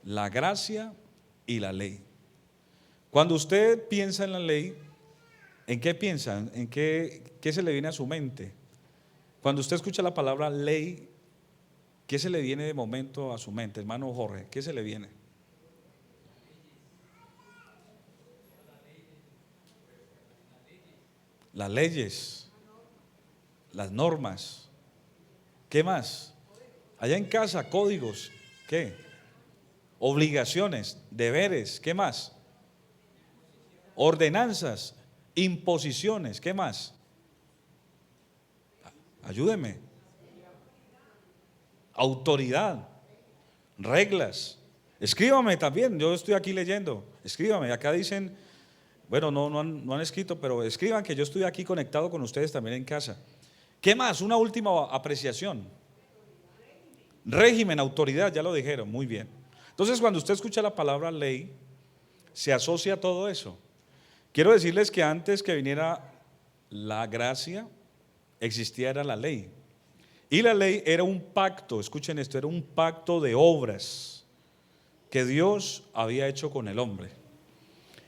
la gracia y la ley. Cuando usted piensa en la ley, ¿en qué piensa? ¿En qué se le viene a su mente? Cuando usted escucha la palabra ley, ¿qué se le viene de momento a su mente, hermano Jorge? ¿Qué se le viene? Las leyes, las normas. ¿Qué más? Allá en casa, códigos. ¿Qué? Obligaciones, deberes. ¿Qué más? Ordenanzas, imposiciones. ¿Qué más? Ayúdeme. Autoridad, reglas. Escríbame también, yo estoy aquí leyendo. Escríbame, acá dicen, bueno, no han escrito, pero escriban que yo estoy aquí conectado con ustedes también en casa. ¿Qué más? Una última apreciación. Régimen, autoridad, ya lo dijeron, muy bien. Entonces, cuando usted escucha la palabra ley, se asocia a todo eso. Quiero decirles que antes que viniera la gracia, era la ley. Y la ley era un pacto, escuchen esto, era un pacto de obras que Dios había hecho con el hombre.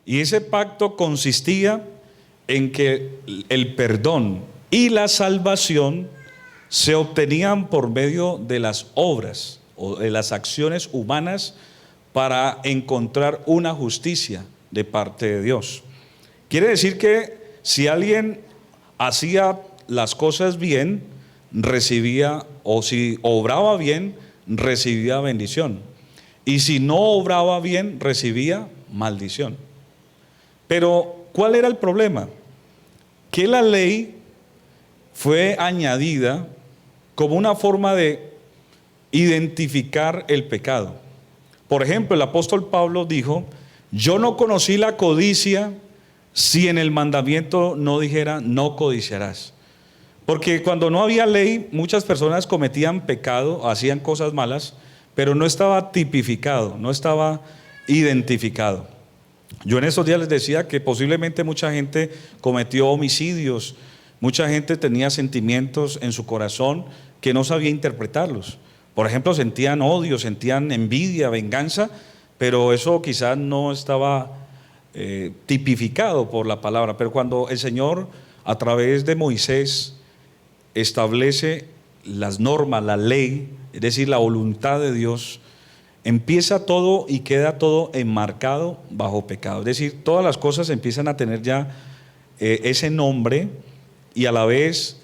Y ese pacto consistía en que el perdón y la salvación se obtenían por medio de las obras o de las acciones humanas para encontrar una justicia de parte de Dios. Quiere decir que si alguien hacía las cosas bien, recibía, o si obraba bien, recibía bendición, y si no obraba bien, recibía maldición. Pero ¿cuál era el problema? Que la ley fue añadida como una forma de identificar el pecado. Por ejemplo, el apóstol Pablo dijo: yo no conocí la codicia si en el mandamiento no dijera no codiciarás. Porque cuando no había ley, muchas personas cometían pecado, hacían cosas malas, pero no estaba tipificado, no estaba identificado. Yo en esos días les decía que posiblemente mucha gente cometió homicidios, mucha gente tenía sentimientos en su corazón que no sabía interpretarlos. Por ejemplo, sentían odio, sentían envidia, venganza, pero eso quizás no estaba tipificado por la palabra. Pero cuando el Señor, a través de Moisés, establece las normas, la ley, es decir, la voluntad de Dios, empieza todo y queda todo enmarcado bajo pecado. Es decir, todas las cosas empiezan a tener ya ese nombre, y a la vez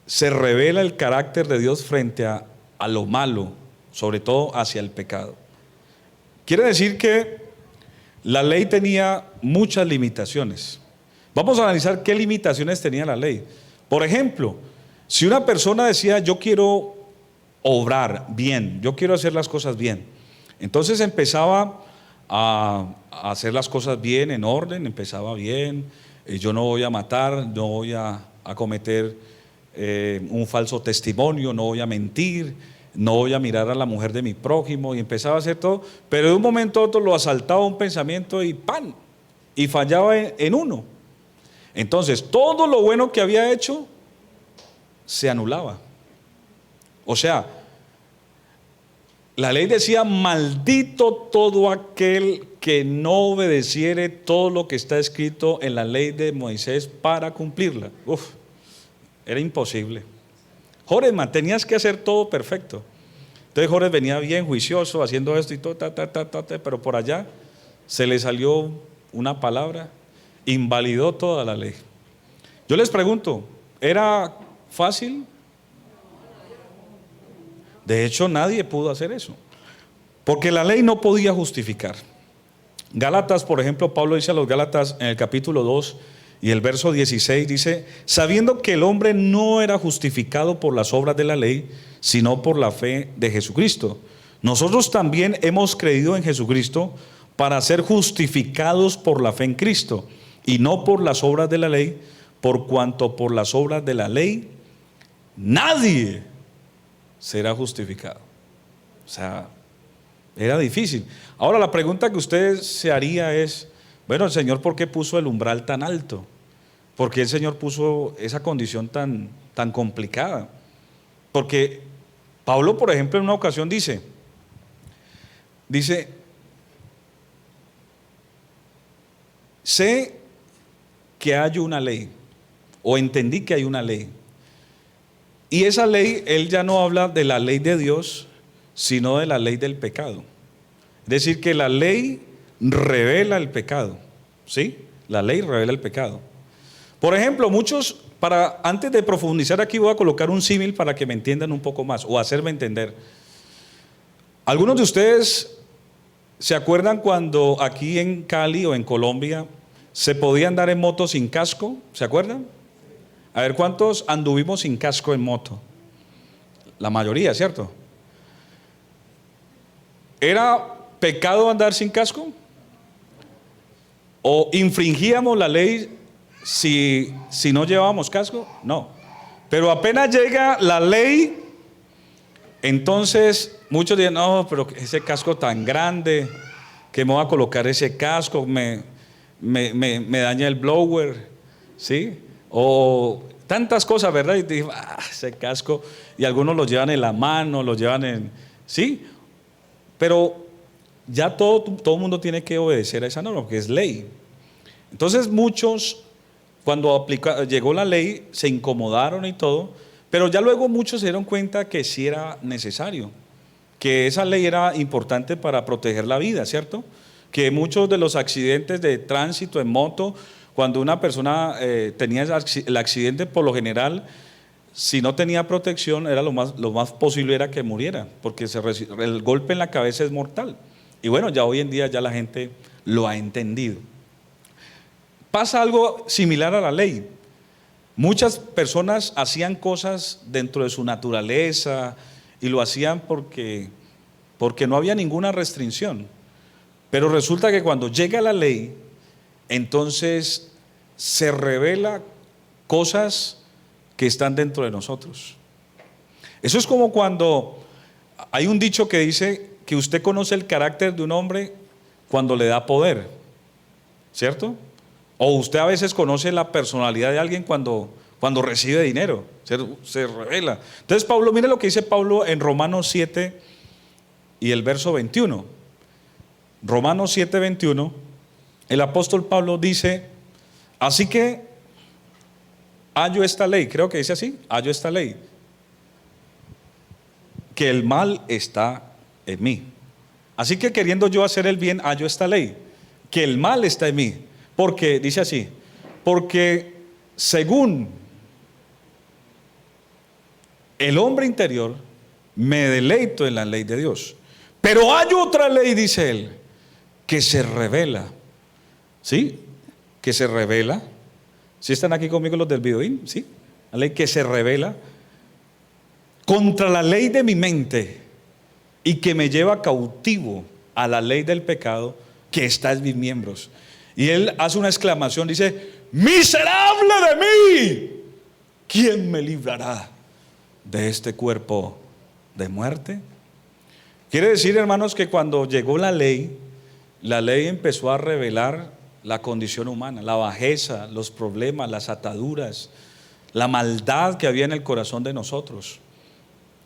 se revela el carácter de Dios frente a lo malo, sobre todo hacia el pecado. Quiere decir que la ley tenía muchas limitaciones. Vamos a analizar qué limitaciones tenía la ley. Por ejemplo, si una persona decía: yo quiero obrar bien, yo quiero hacer las cosas bien, entonces empezaba a hacer las cosas bien, en orden, empezaba bien. Yo no voy a matar, no voy a cometer un falso testimonio, no voy a mentir, no voy a mirar a la mujer de mi prójimo, y empezaba a hacer todo, pero de un momento a otro lo asaltaba un pensamiento y ¡pam! Y fallaba en uno. Entonces todo lo bueno que había hecho se anulaba. O sea, la ley decía: maldito todo aquel que no obedeciere todo lo que está escrito en la ley de Moisés para cumplirla. Era imposible. Joresman, tenías que hacer todo perfecto. Entonces Jores venía bien juicioso haciendo esto y todo, pero por allá se le salió una palabra, invalidó toda la ley. Yo les pregunto, ¿era fácil? De hecho, nadie pudo hacer eso, porque la ley no podía justificar. Gálatas, por ejemplo, Pablo dice a los Gálatas en el capítulo 2 y el verso 16, dice: sabiendo que el hombre no era justificado por las obras de la ley, sino por la fe de Jesucristo. Nosotros también hemos creído en Jesucristo para ser justificados por la fe en Cristo, y no por las obras de la ley, por cuanto por las obras de la ley nadie será justificado. O sea, era difícil. Ahora la pregunta que usted se haría es: bueno, el Señor, ¿por qué puso el umbral tan alto? ¿Por qué el Señor puso esa condición tan complicada? Porque Pablo, por ejemplo, en una ocasión dice: Dice, sé que hay una ley, o entendí que hay una ley. Y esa ley, él ya no habla de la ley de Dios, sino de la ley del pecado. Es decir, que la ley revela el pecado, ¿sí? La ley revela el pecado. Por ejemplo, muchos, antes de profundizar aquí voy a colocar un símil para que me entiendan un poco más, o hacerme entender. Algunos de ustedes se acuerdan cuando aquí en Cali o en Colombia se podía andar en moto sin casco, ¿se acuerdan? A ver, ¿cuántos anduvimos sin casco en moto? La mayoría, ¿cierto? ¿Era pecado andar sin casco? ¿O infringíamos la ley si no llevábamos casco? No. Pero apenas llega la ley, entonces muchos dicen, no, pero ese casco tan grande, que me voy a colocar ese casco, me daña el blower, ¿sí? O tantas cosas, ¿verdad? Y digo, ese casco, y algunos lo llevan en la mano, lo llevan en, ¿sí? Pero ya todo el mundo tiene que obedecer a esa norma, porque es ley. Entonces muchos, cuando llegó la ley, se incomodaron y todo, pero ya luego muchos se dieron cuenta que sí era necesario, que esa ley era importante para proteger la vida, ¿cierto? Que muchos de los accidentes de tránsito en moto, cuando una persona tenía el accidente, por lo general, si no tenía protección, era lo más posible era que muriera, porque el golpe en la cabeza es mortal. Y bueno, ya hoy en día ya la gente lo ha entendido. Pasa algo similar a la ley. Muchas personas hacían cosas dentro de su naturaleza y lo hacían porque no había ninguna restricción. Pero resulta que cuando llega la ley, entonces se revela cosas que están dentro de nosotros. Eso es como cuando hay un dicho que dice que usted conoce el carácter de un hombre cuando le da poder, ¿cierto? O usted a veces conoce la personalidad de alguien cuando recibe dinero, se revela. Entonces Pablo, mire lo que dice Pablo en Romanos 7 y el verso 21. Romanos 7, 21, el apóstol Pablo dice, así que hallo esta ley, creo que dice así, hallo esta ley, que el mal está en mí. Así que queriendo yo hacer el bien, hallo esta ley, que el mal está en mí. Porque, dice así, porque según el hombre interior, me deleito en la ley de Dios. Pero hay otra ley, dice él, que se revela. ¿Sí? Que se revela. ¿Sí están aquí conmigo los del Videoín? ¿Sí? La ley que se revela contra la ley de mi mente y que me lleva cautivo a la ley del pecado que está en mis miembros. Y él hace una exclamación, dice, miserable de mí, ¿quién me librará de este cuerpo de muerte? Quiere decir, hermanos, que cuando llegó la ley empezó a revelar la condición humana, la bajeza, los problemas, las ataduras, la maldad que había en el corazón de nosotros.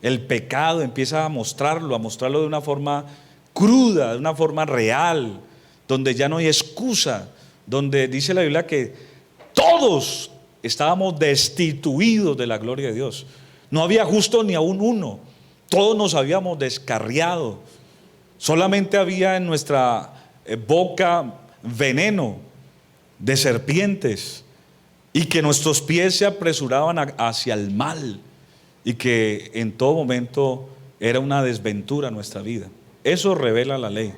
El pecado empieza a mostrarlo de una forma cruda, de una forma real, donde ya no hay excusa, donde dice la Biblia que todos estábamos destituidos de la gloria de Dios. No había justo ni aún uno, todos nos habíamos descarriado. Solamente había en nuestra boca veneno de serpientes y que nuestros pies se apresuraban hacia el mal y que en todo momento era una desventura nuestra vida. Eso revela la ley.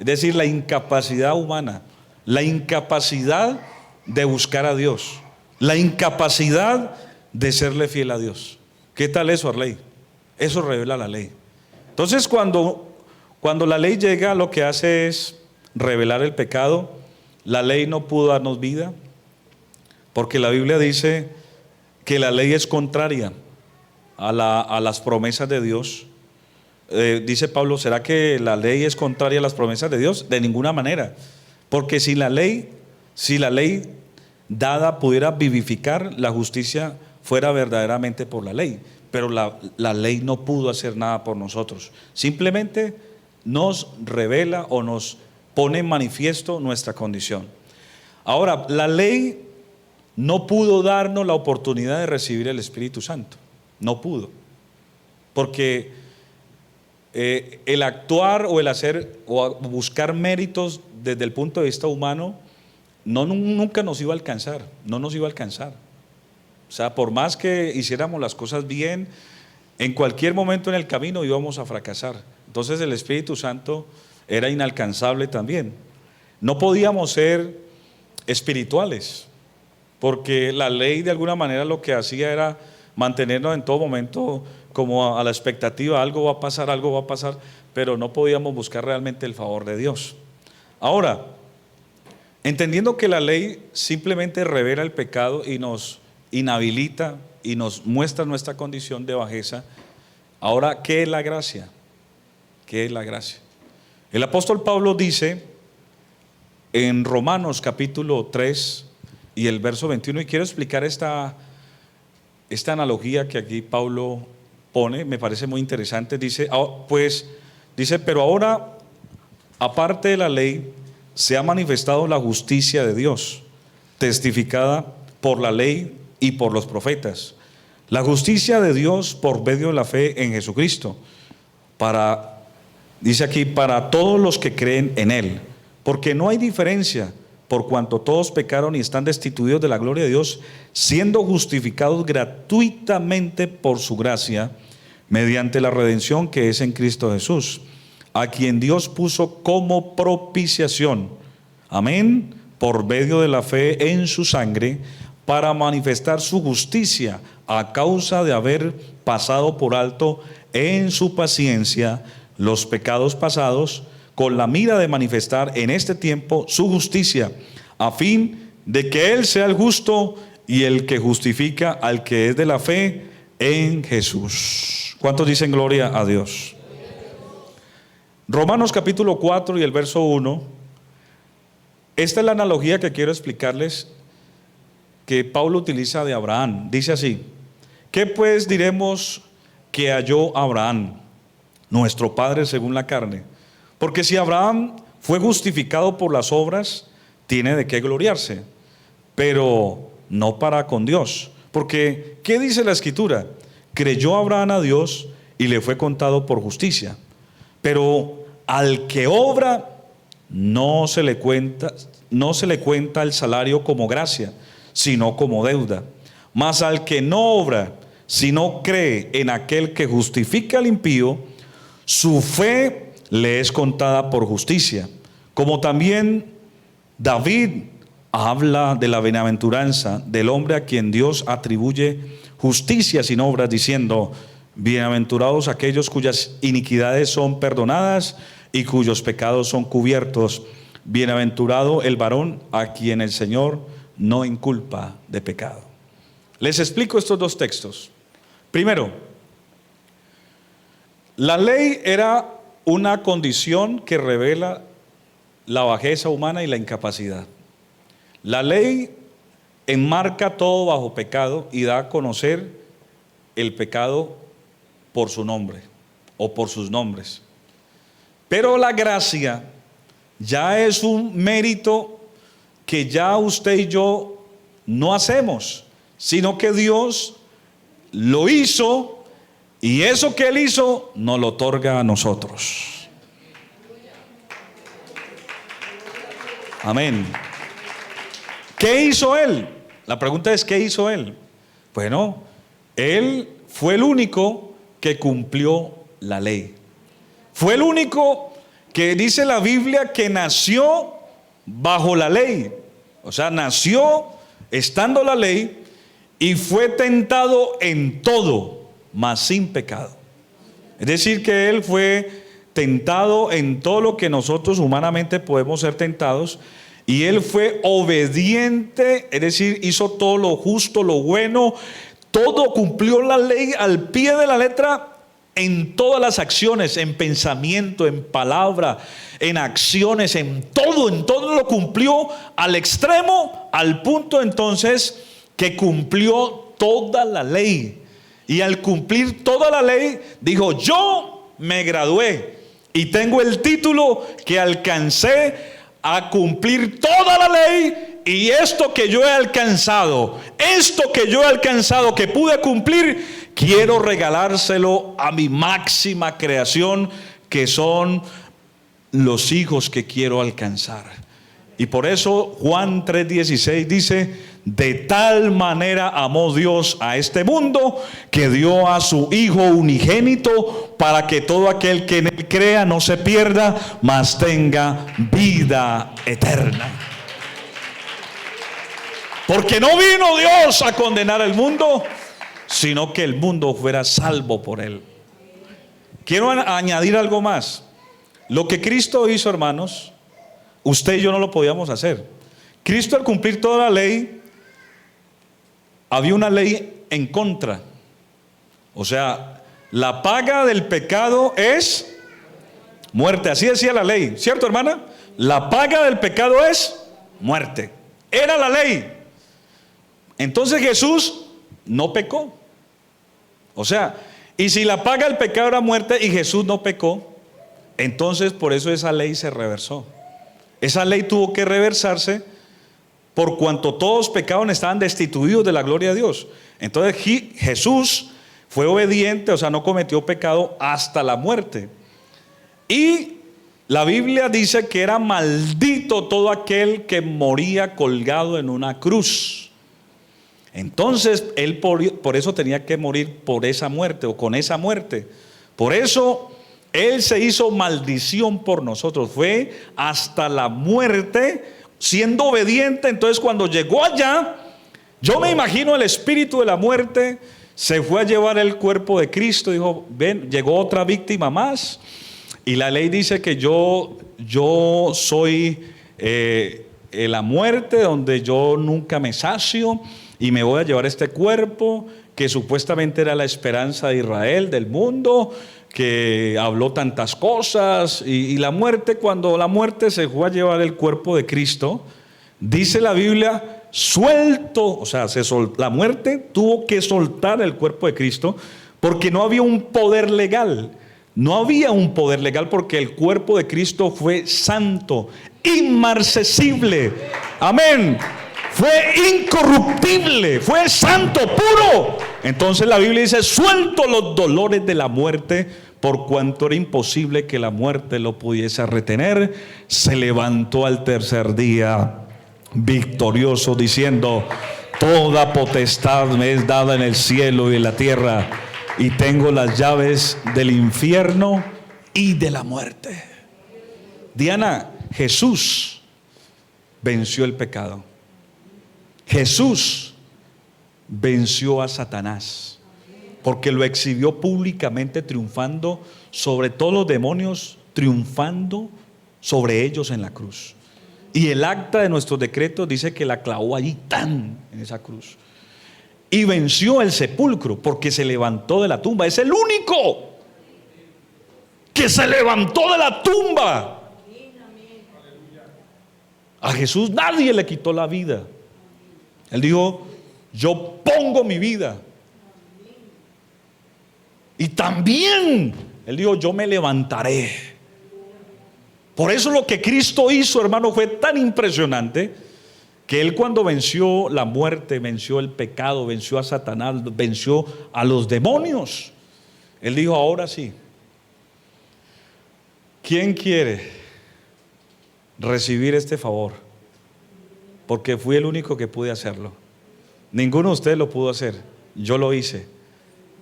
Es decir, la incapacidad humana, la incapacidad de buscar a Dios, la incapacidad de serle fiel a Dios. ¿Qué tal eso, Arley? Eso revela la ley. Entonces, cuando la ley llega, lo que hace es revelar el pecado. La ley no pudo darnos vida, porque la Biblia dice que la ley es contraria a las promesas de Dios. Dice Pablo, ¿será que la ley es contraria a las promesas de Dios? De ninguna manera, porque si la ley dada pudiera vivificar, la justicia fuera verdaderamente por la ley, pero la ley no pudo hacer nada por nosotros. Simplemente la ley nos revela o nos pone en manifiesto nuestra condición. Ahora, la ley no pudo darnos la oportunidad de recibir el Espíritu Santo. No pudo. Porque el actuar o el hacer o buscar méritos desde el punto de vista humano nunca nos iba a alcanzar. No nos iba a alcanzar. O sea, por más que hiciéramos las cosas bien, en cualquier momento en el camino íbamos a fracasar. Entonces el Espíritu Santo era inalcanzable también. No podíamos ser espirituales, porque la ley de alguna manera lo que hacía era mantenernos en todo momento como a la expectativa, algo va a pasar, pero no podíamos buscar realmente el favor de Dios. Ahora, entendiendo que la ley simplemente revela el pecado y nos inhabilita y nos muestra nuestra condición de bajeza, ahora, ¿qué es la gracia? ¿Qué es la gracia? El apóstol Pablo dice en Romanos capítulo 3 y el verso 21, y quiero explicar esta analogía que aquí Pablo pone, me parece muy interesante. Dice, pero ahora, aparte de la ley, se ha manifestado la justicia de Dios, testificada por la ley y por los profetas. La justicia de Dios por medio de la fe en Jesucristo, dice aquí, para todos los que creen en Él, porque no hay diferencia, por cuanto todos pecaron y están destituidos de la gloria de Dios, siendo justificados gratuitamente por su gracia, mediante la redención que es en Cristo Jesús, a quien Dios puso como propiciación, amén, por medio de la fe en su sangre, para manifestar su justicia a causa de haber pasado por alto en su paciencia los pecados pasados, con la mira de manifestar en este tiempo su justicia, a fin de que Él sea el justo y el que justifica al que es de la fe en Jesús. ¿Cuántos dicen gloria a Dios? Romanos capítulo 4 y el verso 1. Esta es la analogía que quiero explicarles que Pablo utiliza de Abraham. Dice así: ¿qué pues diremos que halló Abraham, nuestro padre según la carne? Porque si Abraham fue justificado por las obras, tiene de qué gloriarse, pero no para con Dios. Porque, ¿qué dice la Escritura? Creyó Abraham a Dios y le fue contado por justicia. Pero al que obra, no se le cuenta el salario como gracia, sino como deuda. Mas al que no obra, sino cree en aquel que justifica al impío, su fe le es contada por justicia. Como también David habla de la bienaventuranza del hombre a quien Dios atribuye justicia sin obras, diciendo: bienaventurados aquellos cuyas iniquidades son perdonadas y cuyos pecados son cubiertos. Bienaventurado el varón a quien el Señor no inculpa de pecado. Les explico estos dos textos. Primero, la ley era una condición que revela la bajeza humana y la incapacidad. La ley enmarca todo bajo pecado y da a conocer el pecado por su nombre o por sus nombres. Pero la gracia ya es un mérito que ya usted y yo no hacemos, sino que Dios lo hizo, y eso que Él hizo nos lo otorga a nosotros. Amén. ¿Qué hizo Él? La pregunta es: ¿qué hizo Él? Bueno, Él fue el único que cumplió la ley. Fue el único que dice la Biblia que nació bajo la ley. O sea, nació estando la ley y fue tentado en todo, mas sin pecado. Es decir, que Él fue tentado en todo lo que nosotros humanamente podemos ser tentados, y Él fue obediente, es decir, hizo todo lo justo, lo bueno, todo, cumplió la ley al pie de la letra en todas las acciones, en pensamiento, en palabra, en acciones, en todo lo cumplió al extremo, al punto entonces que cumplió toda la ley. Y al cumplir toda la ley, dijo: yo me gradué, Y tengo el título que alcancé a cumplir toda la ley, y esto que yo he alcanzado, que pude cumplir, quiero regalárselo a mi máxima creación, que son los hijos que quiero alcanzar. Y por eso Juan 3:16 dice: de tal manera amó Dios a este mundo, que dio a su Hijo unigénito, para que todo aquel que en él crea no se pierda, mas tenga vida eterna. Porque no vino Dios a condenar al mundo, sino que el mundo fuera salvo por él. Quiero añadir algo más. Lo que Cristo hizo, hermanos, usted y yo no lo podíamos hacer. Cristo, al cumplir toda la ley, había una ley en contra. O sea, la paga del pecado es muerte. Así decía la ley, ¿cierto, hermana? La paga del pecado es muerte. Era la ley. Entonces Jesús no pecó. O sea, y si la paga del pecado era muerte y Jesús no pecó, entonces por eso esa ley se reversó. Esa ley tuvo que reversarse, por cuanto todos pecaban, estaban destituidos de la gloria de Dios. Entonces Jesús fue obediente, o sea, no cometió pecado hasta la muerte. Y la Biblia dice que era maldito todo aquel que moría colgado en una cruz. Entonces él por eso tenía que morir por esa muerte, o con esa muerte. Por eso él se hizo maldición por nosotros, fue hasta la muerte, siendo obediente. Entonces cuando llegó allá, yo me imagino el espíritu de la muerte se fue a llevar el cuerpo de Cristo. Dijo: ven, llegó otra víctima más. Y la ley dice que yo soy la muerte, donde yo nunca me sacio, y me voy a llevar este cuerpo que supuestamente era la esperanza de Israel, del mundo, que habló tantas cosas. Y la muerte, cuando la muerte se fue a llevar el cuerpo de Cristo, dice la Biblia, suelto, o sea, la muerte tuvo que soltar el cuerpo de Cristo, porque no había un poder legal. No había un poder legal, porque el cuerpo de Cristo fue santo, inmarcesible. Amén. Fue incorruptible, fue santo, puro. Entonces la Biblia dice: suelto los dolores de la muerte, por cuanto era imposible que la muerte lo pudiese retener. Se levantó al tercer día victorioso, diciendo: toda potestad me es dada en el cielo y en la tierra, y tengo las llaves del infierno y de la muerte. Diana, Jesús venció el pecado. Jesús venció a Satanás, porque lo exhibió públicamente, triunfando sobre todos los demonios, triunfando sobre ellos en la cruz. Y el acta de nuestros decretos dice que la clavó allí en esa cruz. Y venció el sepulcro, porque se levantó de la tumba. Es el único que se levantó de la tumba. A Jesús nadie le quitó la vida. Él dijo: yo pongo mi vida. Y también él dijo: yo me levantaré. Por eso lo que Cristo hizo, hermano, fue tan impresionante, que él, cuando venció la muerte, venció el pecado, venció a Satanás, venció a los demonios, él dijo: ahora sí, ¿quién quiere recibir este favor? Porque fui el único que pude hacerlo. Ninguno de ustedes lo pudo hacer, yo lo hice.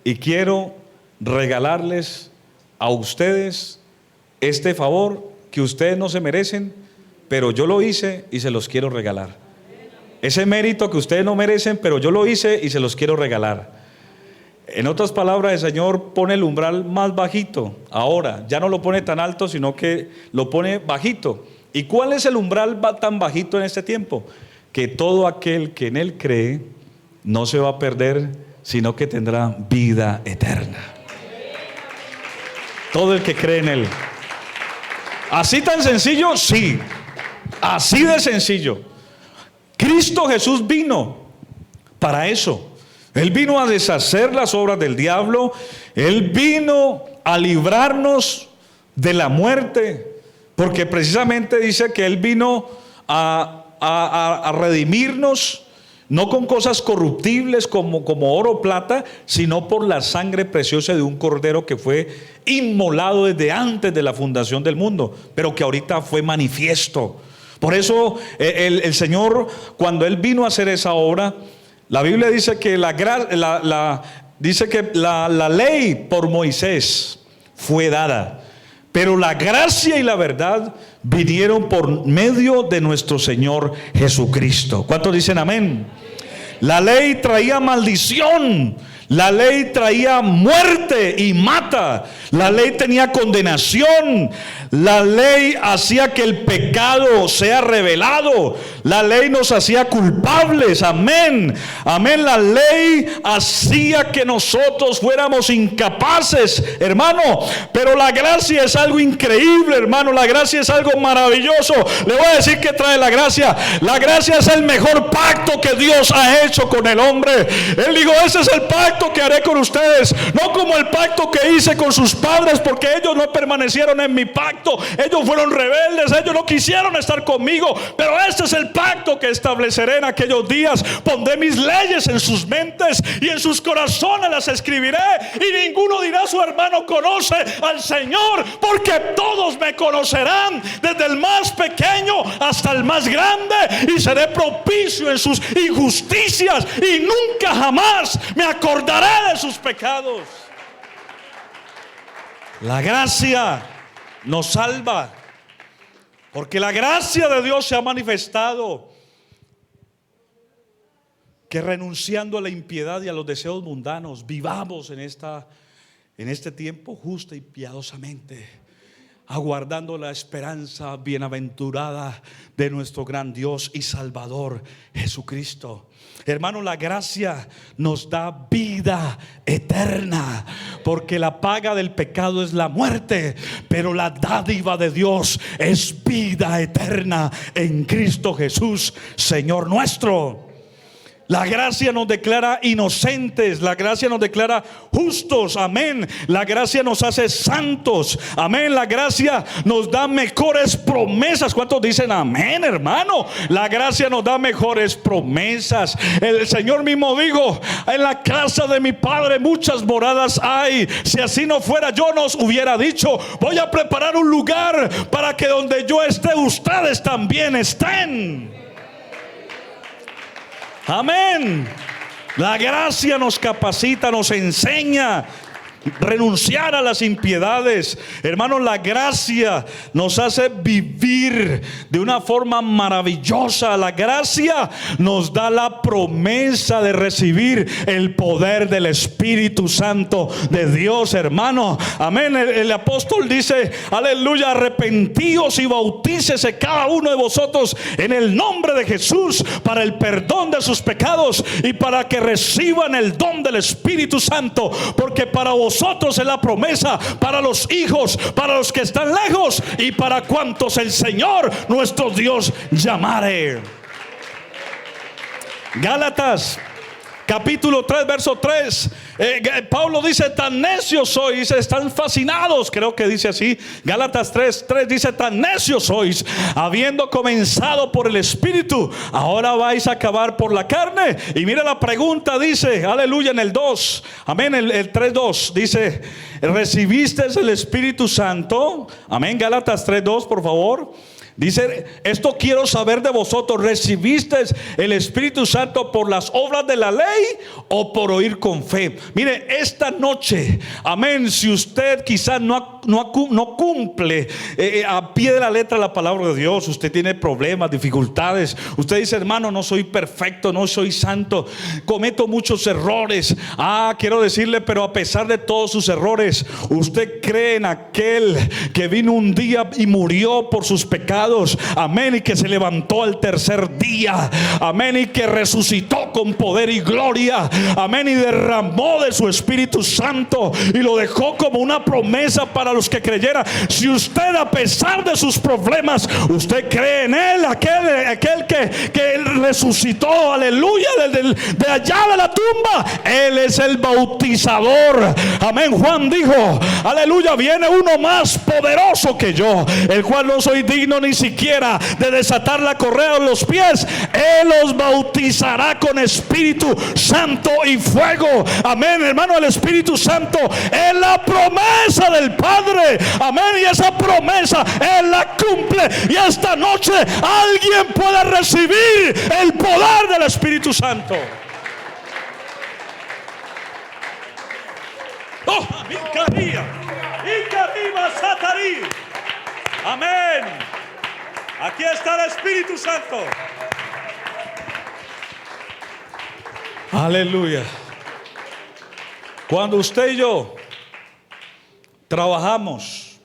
Y quiero regalarles a ustedes este favor que ustedes no se merecen, pero yo lo hice y se los quiero regalar. Ese mérito que ustedes no merecen, pero yo lo hice y se los quiero regalar. En otras palabras, el Señor pone el umbral más bajito. Ahora ya no lo pone tan alto, sino que lo pone bajito. ¿Y cuál es el umbral tan bajito en este tiempo? Que todo aquel que en Él cree no se va a perder, sino que tendrá vida eterna. Todo el que cree en Él. ¿Así tan sencillo? Sí, así de sencillo. Cristo Jesús vino para eso. Él vino a deshacer las obras del diablo. Él vino a librarnos de la muerte, porque precisamente dice que Él vino a redimirnos, no con cosas corruptibles como oro o plata, sino por la sangre preciosa de un cordero que fue inmolado desde antes de la fundación del mundo, pero que ahorita fue manifiesto. Por eso el Señor, cuando Él vino a hacer esa obra, la Biblia dice que la ley por Moisés fue dada, pero la gracia y la verdad vinieron por medio de nuestro Señor Jesucristo. ¿Cuántos dicen amén? La ley traía maldición, la ley traía muerte y mata, la ley tenía condenación, la ley hacía que el pecado sea revelado, la ley nos hacía culpables, amén, amén. La ley hacía que nosotros fuéramos incapaces, hermano, pero la gracia es algo increíble, hermano, la gracia es algo maravilloso. Le voy a decir que trae la gracia. La gracia es el mejor pacto que Dios ha hecho con el hombre. Él dijo: ese es el pacto que haré con ustedes, no como el pacto que hice con sus padres, porque ellos no permanecieron en mi pacto, ellos fueron rebeldes, ellos no quisieron estar conmigo, pero este es el pacto que estableceré en aquellos días. Pondré mis leyes en sus mentes y en sus corazones las escribiré, y ninguno dirá su hermano conoce al Señor, porque todos me conocerán, desde el más pequeño hasta el más grande, y seré propicio en sus injusticias, y nunca jamás me acordaré de sus pecados. La gracia nos salva, porque la gracia de Dios se ha manifestado, que renunciando a la impiedad y a los deseos mundanos, vivamos en este tiempo justa y piadosamente, aguardando la esperanza bienaventurada de nuestro gran Dios y Salvador Jesucristo. Hermano, la gracia nos da vida eterna, porque la paga del pecado es la muerte, pero la dádiva de Dios es vida eterna en Cristo Jesús, Señor nuestro. La gracia nos declara inocentes, la gracia nos declara justos, amén. La gracia nos hace santos, amén. La gracia nos da mejores promesas. ¿Cuántos dicen amén, hermano? La gracia nos da mejores promesas. El Señor mismo dijo: en la casa de mi Padre muchas moradas hay. Si así no fuera, yo nos hubiera dicho: voy a preparar un lugar para que donde yo esté, ustedes también estén. Amén. La gracia nos capacita, nos enseña renunciar a las impiedades. Hermanos, la gracia nos hace vivir de una forma maravillosa. La gracia nos da la promesa de recibir el poder del Espíritu Santo de Dios, hermano. Amén. El apóstol dice: aleluya, arrepentíos y bautícese cada uno de vosotros en el nombre de Jesús para el perdón de sus pecados y para que reciban el don del Espíritu Santo, porque para vosotros es la promesa, para los hijos, para los que están lejos y para cuantos el Señor nuestro Dios llamare. Gálatas capítulo 3, verso 3. Pablo dice: tan necios sois, dice, están fascinados, creo que dice así. Gálatas 3 dice: tan necios sois, habiendo comenzado por el Espíritu, ahora vais a acabar por la carne. Y mira la pregunta, dice, aleluya, en el 2, amén, el 3:2 dice: ¿recibiste el Espíritu Santo? Amén. Gálatas 3:2, por favor. Dice: esto quiero saber de vosotros, ¿recibiste el Espíritu Santo por las obras de la ley o por oír con fe? Mire, esta noche, amén, si usted quizás no cumple a pie de la letra la palabra de Dios, usted tiene problemas, dificultades, usted dice: hermano, no soy perfecto, no soy santo, cometo muchos errores. Quiero decirle, pero a pesar de todos sus errores, usted cree en aquel que vino un día y murió por sus pecados, pecados, amén, y que se levantó al tercer día, amén, y que resucitó con poder y gloria, amén, y derramó de su Espíritu Santo y lo dejó como una promesa para los que creyeran. Si usted, a pesar de sus problemas, usted cree en Él, aquel que resucitó, aleluya, de allá de la tumba, Él es el bautizador, amén. Juan dijo, aleluya, viene uno más poderoso que yo, el cual no soy digno ni siquiera de desatar la correa de los pies. Él los bautizará con Espíritu Santo y fuego, amén, hermano. El Espíritu Santo es la promesa del Padre, amén, y esa promesa Él la cumple. Y esta noche alguien puede recibir el poder del Espíritu Santo. Oh, amén. Aquí está el Espíritu Santo. Aleluya. Cuando usted y yo trabajamos,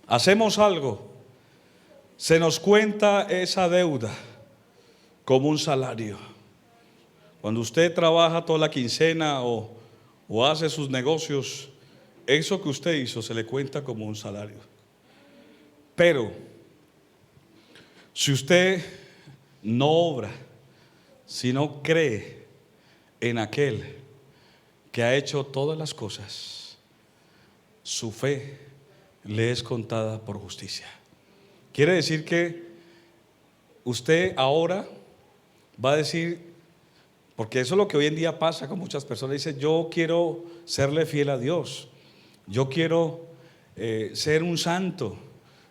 hacemos algo, se nos cuenta esa deuda como un salario. Cuando usted trabaja toda la quincena o hace sus negocios, eso que usted hizo se le cuenta como un salario. Pero si usted no obra, si no cree en aquel que ha hecho todas las cosas, su fe le es contada por justicia. Quiere decir que usted ahora va a decir, porque eso es lo que hoy en día pasa con muchas personas, dice: yo quiero serle fiel a Dios, yo quiero ser un santo,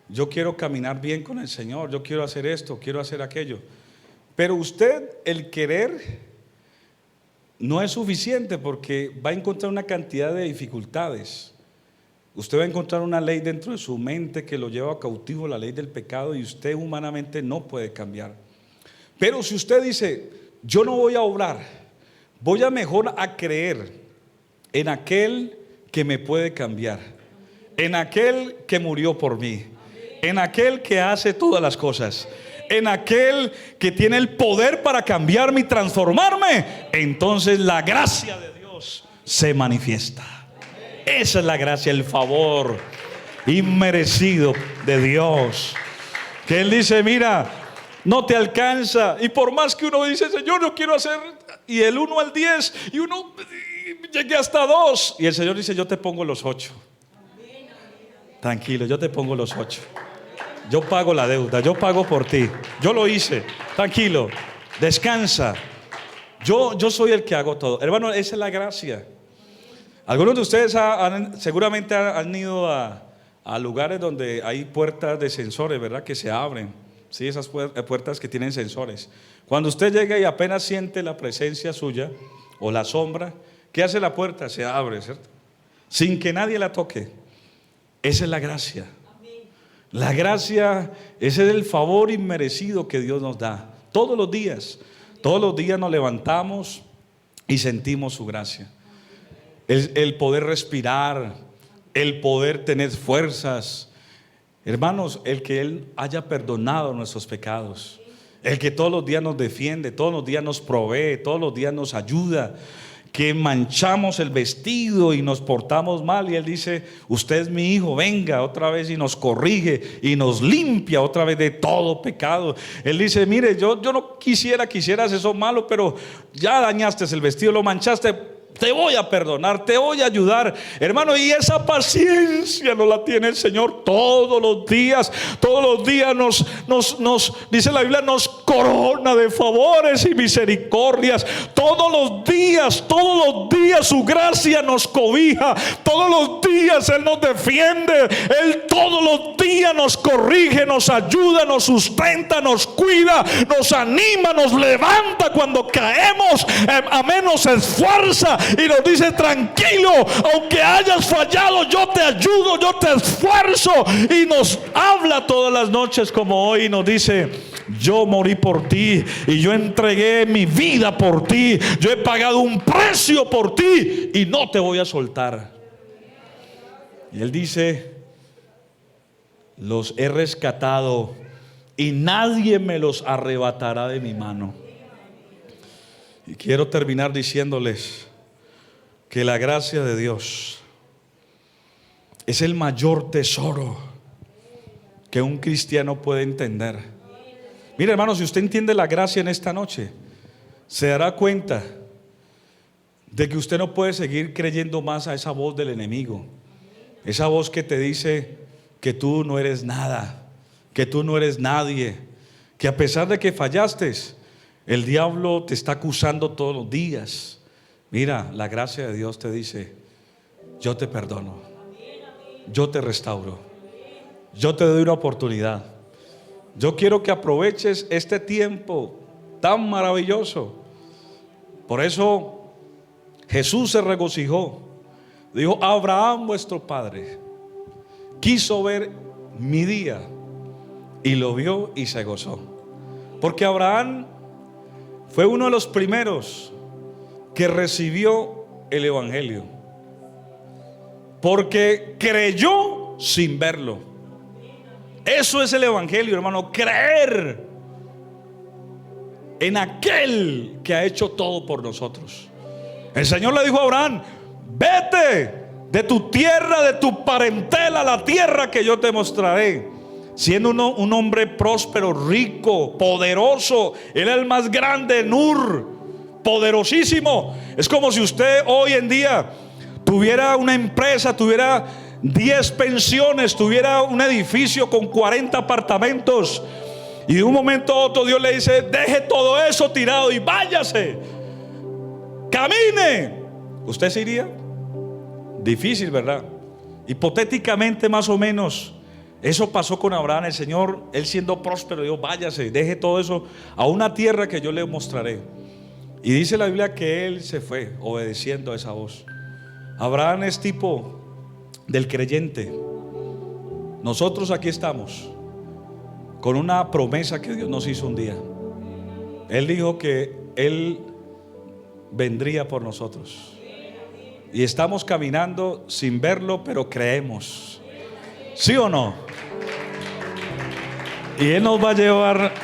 yo quiero caminar bien con el Señor, yo quiero hacer esto, quiero hacer aquello. Pero usted, el querer no es suficiente, porque va a encontrar una cantidad de dificultades. Usted va a encontrar una ley dentro de su mente que lo lleva cautivo, la ley del pecado, y usted humanamente no puede cambiar. Pero si usted dice: yo no voy a obrar, voy a mejor a creer en aquel que me puede cambiar, en aquel que murió por mí, en aquel que hace todas las cosas, en aquel que tiene el poder para cambiarme y transformarme, entonces la gracia de Dios se manifiesta. Esa es la gracia, el favor inmerecido de Dios, que Él dice: mira, no te alcanza. Y por más que uno dice: Señor, yo quiero hacer, y el 1 al 10, y uno llegue hasta 2, y el Señor dice: yo te pongo los 8. Tranquilo, yo te pongo los 8. Yo pago la deuda, yo pago por ti, yo lo hice. Tranquilo, descansa. Yo soy el que hago todo. Hermano, esa es la gracia. Algunos de ustedes seguramente han ido a lugares donde hay puertas de sensores, ¿verdad? Que se abren. Sí, esas puertas que tienen sensores. Cuando usted llega y apenas siente la presencia suya o la sombra, ¿qué hace la puerta? Se abre, ¿cierto? Sin que nadie la toque. Esa es la gracia. La gracia, ese es el favor inmerecido que Dios nos da. Todos los días nos levantamos y sentimos su gracia. El poder respirar, el poder tener fuerzas. Hermanos, el que Él haya perdonado nuestros pecados, el que todos los días nos defiende, todos los días nos provee, todos los días nos ayuda, que manchamos el vestido y nos portamos mal, y Él dice: usted es mi hijo, venga otra vez, y nos corrige y nos limpia otra vez de todo pecado. Él dice: mire, yo no quisieras eso malo, pero ya dañaste el vestido, lo manchaste, te voy a perdonar, te voy a ayudar, hermano. Y esa paciencia nos la tiene el Señor todos los días. Todos los días nos dice la Biblia, nos corona de favores y misericordias. Todos los días su gracia nos cobija. Todos los días Él nos defiende. Él todos los días nos corrige, nos ayuda, nos sustenta, nos cuida, nos anima, nos levanta cuando caemos. Amén, nos esfuerza y nos dice: tranquilo, aunque hayas fallado, yo te ayudo, yo te esfuerzo. Y nos habla todas las noches como hoy, y nos dice: yo morí por ti y yo entregué mi vida por ti, yo he pagado un precio por ti y no te voy a soltar. Y Él dice: los he rescatado y nadie me los arrebatará de mi mano. Y quiero terminar diciéndoles que la gracia de Dios es el mayor tesoro que un cristiano puede entender. Mire, hermano, si usted entiende la gracia en esta noche, se dará cuenta de que usted no puede seguir creyendo más a esa voz del enemigo, esa voz que te dice que tú no eres nada, que tú no eres nadie, que a pesar de que fallaste, el diablo te está acusando todos los días. Mira, la gracia de Dios te dice: yo te perdono, yo te restauro, yo te doy una oportunidad. Yo quiero que aproveches este tiempo tan maravilloso. Por eso Jesús se regocijó. Dijo: Abraham vuestro padre quiso ver mi día, y lo vio y se gozó. Porque Abraham fue uno de los primeros que recibió el evangelio, porque creyó sin verlo. Eso es el evangelio, hermano: creer en aquel que ha hecho todo por nosotros. El Señor le dijo a Abraham: vete de tu tierra, de tu parentela, a la tierra que yo te mostraré. Siendo un hombre próspero, rico, poderoso, él era el más grande en Ur, poderosísimo. Es como si usted hoy en día tuviera una empresa, tuviera 10 pensiones, tuviera un edificio con 40 apartamentos, y de un momento a otro Dios le dice: deje todo eso tirado y váyase, camine. ¿Usted se iría? Difícil, ¿verdad? Hipotéticamente, más o menos, eso pasó con Abraham. El Señor, él siendo próspero, dijo: váyase, deje todo eso a una tierra que yo le mostraré. Y dice la Biblia que él se fue obedeciendo a esa voz. Abraham es tipo del creyente. Nosotros aquí estamos con una promesa que Dios nos hizo un día. Él dijo que él vendría por nosotros, y estamos caminando sin verlo, pero creemos. ¿Sí o no? Y Él nos va a llevar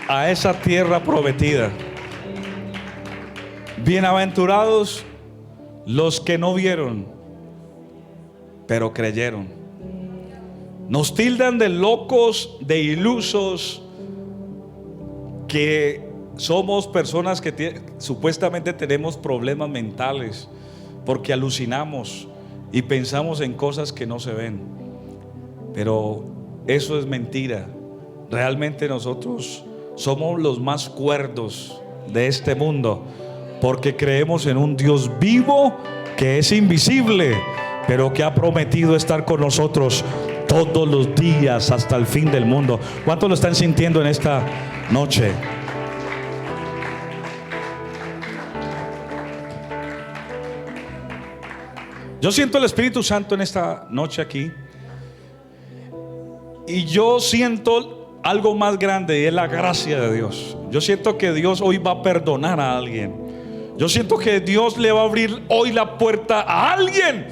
a esa tierra prometida. Bienaventurados los que no vieron, pero creyeron. Nos tildan de locos, de ilusos, que somos personas que supuestamente tenemos problemas mentales, porque alucinamos y pensamos en cosas que no se ven. Pero eso es mentira. Realmente nosotros somos los más cuerdos de este mundo, porque creemos en un Dios vivo que es invisible, pero que ha prometido estar con nosotros todos los días hasta el fin del mundo. ¿Cuántos lo están sintiendo en esta noche? Yo siento el Espíritu Santo en esta noche aquí, y yo siento algo más grande, y es la gracia de Dios. Yo siento que Dios hoy va a perdonar a alguien. Yo siento que Dios le va a abrir hoy la puerta a alguien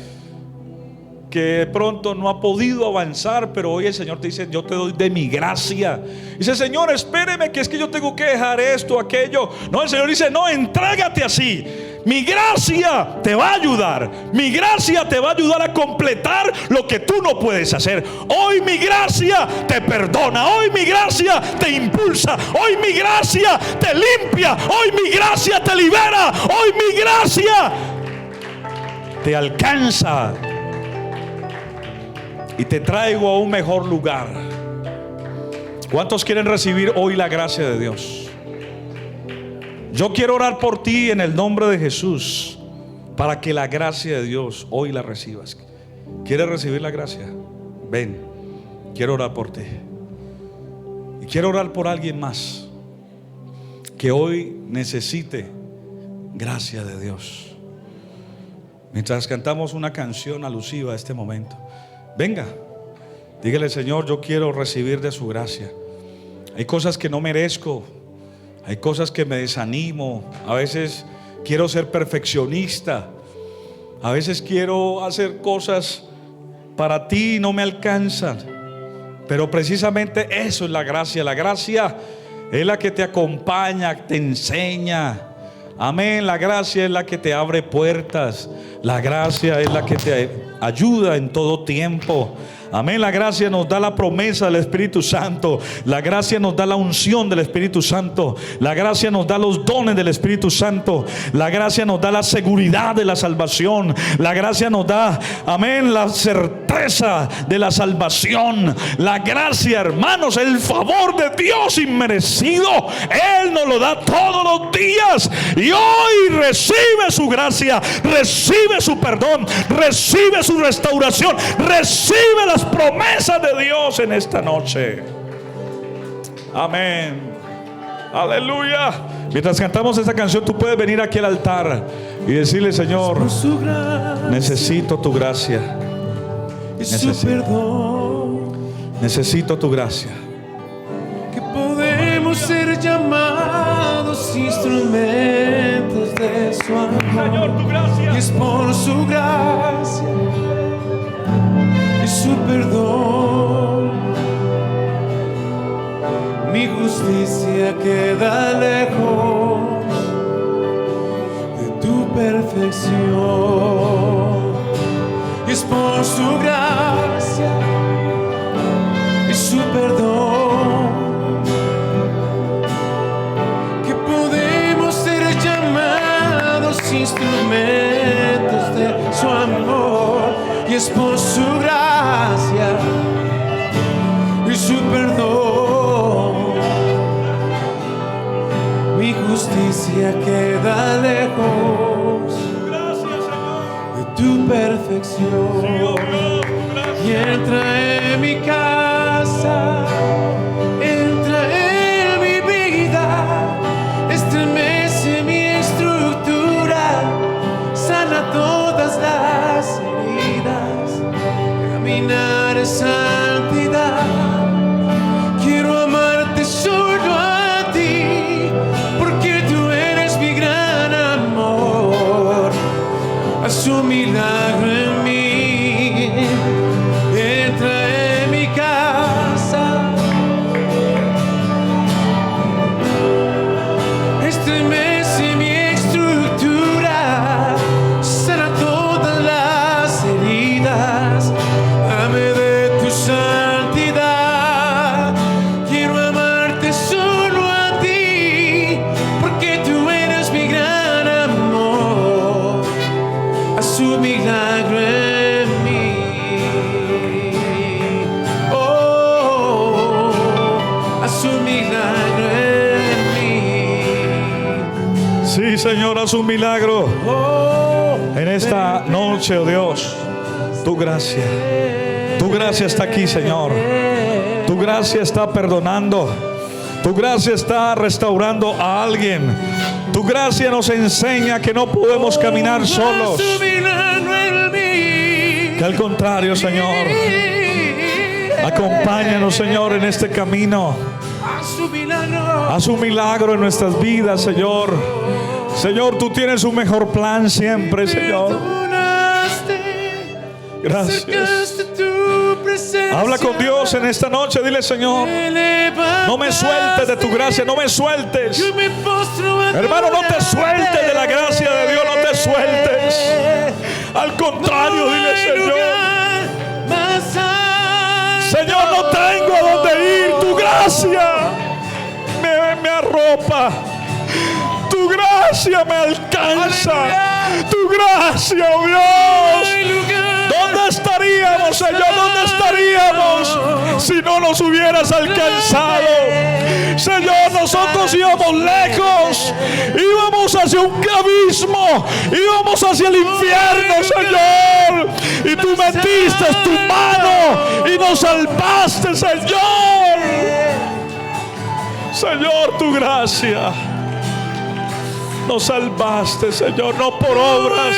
que de pronto no ha podido avanzar, pero hoy el Señor te dice: yo te doy de mi gracia. Dice: Señor, espéreme, que es que yo tengo que dejar esto, aquello. No, el Señor dice: no, entrégate así. Mi gracia te va a ayudar. Mi gracia te va a ayudar a completar lo que tú no puedes hacer. Hoy mi gracia te perdona. Hoy mi gracia te impulsa. Hoy mi gracia te limpia. Hoy mi gracia te libera. Hoy mi gracia te alcanza y te traigo a un mejor lugar. ¿Cuántos quieren recibir hoy la gracia de Dios? Yo quiero orar por ti en el nombre de Jesús, para que la gracia de Dios hoy la recibas. ¿Quieres recibir la gracia? Ven, quiero orar por ti. Y quiero orar por alguien más que hoy necesite gracia de Dios. Mientras cantamos una canción alusiva a este momento, venga, dígale: Señor, yo quiero recibir de su gracia. Hay cosas que no merezco, hay cosas que me desanimo. A veces quiero ser perfeccionista, a veces quiero hacer cosas para ti y no me alcanzan. Pero precisamente eso es la gracia. La gracia es la que te acompaña, te enseña. Amén. La gracia es la que te abre puertas. La gracia es la que te ayuda en todo tiempo. Amén. La gracia nos da la promesa del Espíritu Santo. La gracia nos da la unción del Espíritu Santo. La gracia nos da los dones del Espíritu Santo. La gracia nos da la seguridad de la salvación. La gracia nos da, amén, la certeza de la salvación. La gracia, hermanos, el favor de Dios inmerecido, Él nos lo da todos los días. Y hoy recibe su gracia, recibe su perdón, recibe su restauración, recibe las promesas de Dios en esta noche. Amén. Aleluya. Mientras cantamos esta canción, tú puedes venir aquí al altar y decirle: Señor, necesito tu gracia, necesito tu gracia. Que podemos ser llamados instrumentos de su amor. Señor, tu gracia. Y es por su gracia y su perdón, mi justicia queda lejos de tu perfección. Y es por su gracia y su perdón que podemos ser llamados instrumentos de su amor. Y es por su gracia y su perdón, mi justicia queda lejos de tu perfección. Y entra en mi casa, entra en mi vida, estremece mi estructura, sana todas las heridas, caminar en santidad. Quiero amarte solo a ti, porque tú eres mi gran amor. Haz un milagro en mí. Entra en mi casa, estremece mi estructura, sana todas las heridas, dame de tu santidad. Quiero amarte solo a ti, porque tú eres mi gran amor. Haz un milagro en mí. Oh, haz un milagro en mí. Sí, Señor, haz un milagro Oh, en esta noche, oh Dios. Tu gracia está aquí, Señor. Tu gracia está perdonando. Tu gracia está restaurando a alguien. Tu gracia nos enseña que no podemos caminar solos. haz un milagro en mí. Que al contrario, Señor, acompáñanos, Señor, en este camino. Haz un milagro. Haz un milagro en nuestras vidas, Señor. Señor, tú tienes un mejor plan siempre, Señor. Gracias. Habla con Dios en esta noche. Dile: Señor, no me sueltes de tu gracia, no me sueltes. Hermano, no te sueltes de la gracia de Dios, no te sueltes. Al contrario, dile: Señor, no tengo a dónde ir. Tu gracia me arropa. Tu gracia me alcanza. Tu gracia, oh Dios. ¿Dónde estaríamos, Señor? ¿Dónde estaríamos si no nos hubieras alcanzado? Señor, nosotros íbamos lejos, íbamos hacia un abismo, íbamos hacia el infierno, Señor. Y tú metiste tu mano y nos salvaste, Señor. Señor, tu gracia. Nos salvaste, Señor, no por obras.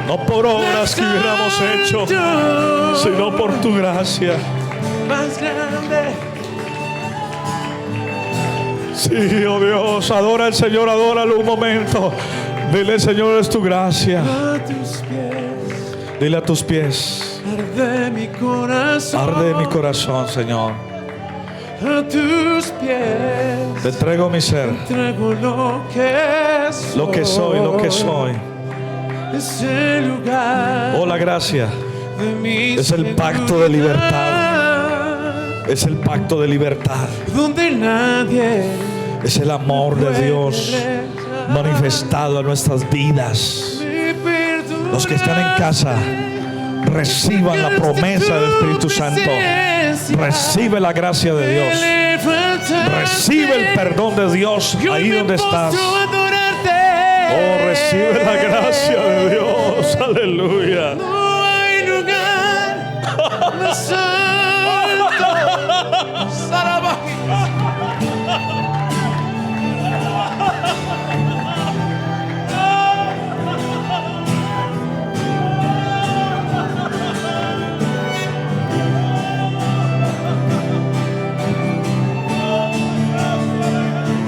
No por obras que hubiéramos hecho, sino por tu gracia. Más grande. Sí, oh Dios, adora al Señor, adóralo un momento. Dile: Señor, es tu gracia. A tus pies. Dile a tus pies. Arde mi corazón. Arde mi corazón, Señor. A tus pies. Te entrego mi ser. Entrego lo que soy. Lo que soy, lo que soy. Es el lugar. Oh, la gracia. De mi Es el pacto de libertad. Es el pacto de libertad. Donde nadie Es el amor de Dios manifestado en nuestras vidas. me perdona. Los que están en casa, reciban la promesa del Espíritu Santo. Recibe la gracia de Dios. Recibe el perdón de Dios ahí donde estás. Oh, recibe la gracia de Dios. Aleluya. No hay lugar más alto.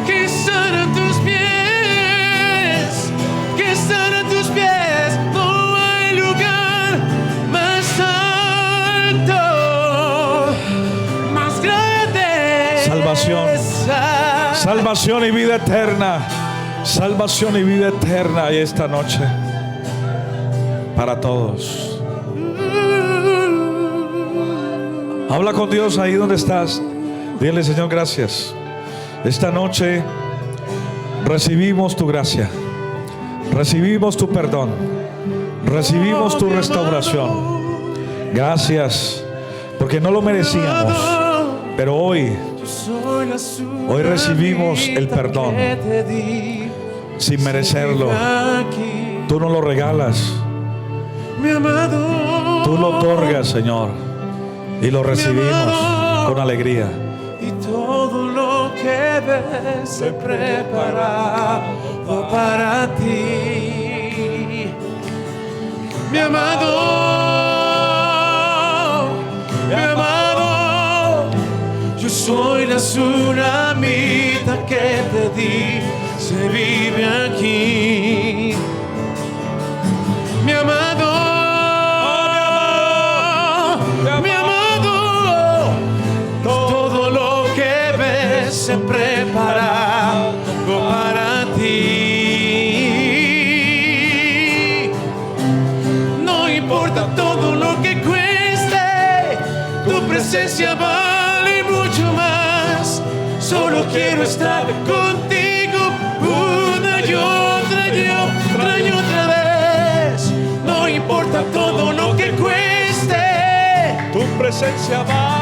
Que están a tus pies, que están a tus pies. No hay lugar más alto, más grande. Salvación. Salvación y vida eterna. Salvación y vida eterna y esta noche para todos. Habla con Dios ahí donde estás. Dile, Señor, gracias. Esta noche recibimos tu gracia. Recibimos tu perdón. Recibimos tu restauración. Gracias, porque no lo merecíamos. Pero hoy recibimos el perdón sin merecerlo. Tú nos lo regalas. Tú lo otorgas, Señor, y lo recibimos con alegría. Y todo lo que ves se preparado para ti, mi amado, mi amado. Yo soy la tsunamita que te di, se vive aquí, mi amado, mi amado. Todo lo que ves se prepara para ti. No importa todo lo que cueste, tu presencia vale mucho más. Solo quiero estar contigo una y otra y otra y otra vez. No importa todo lo que cueste, Tu presencia va.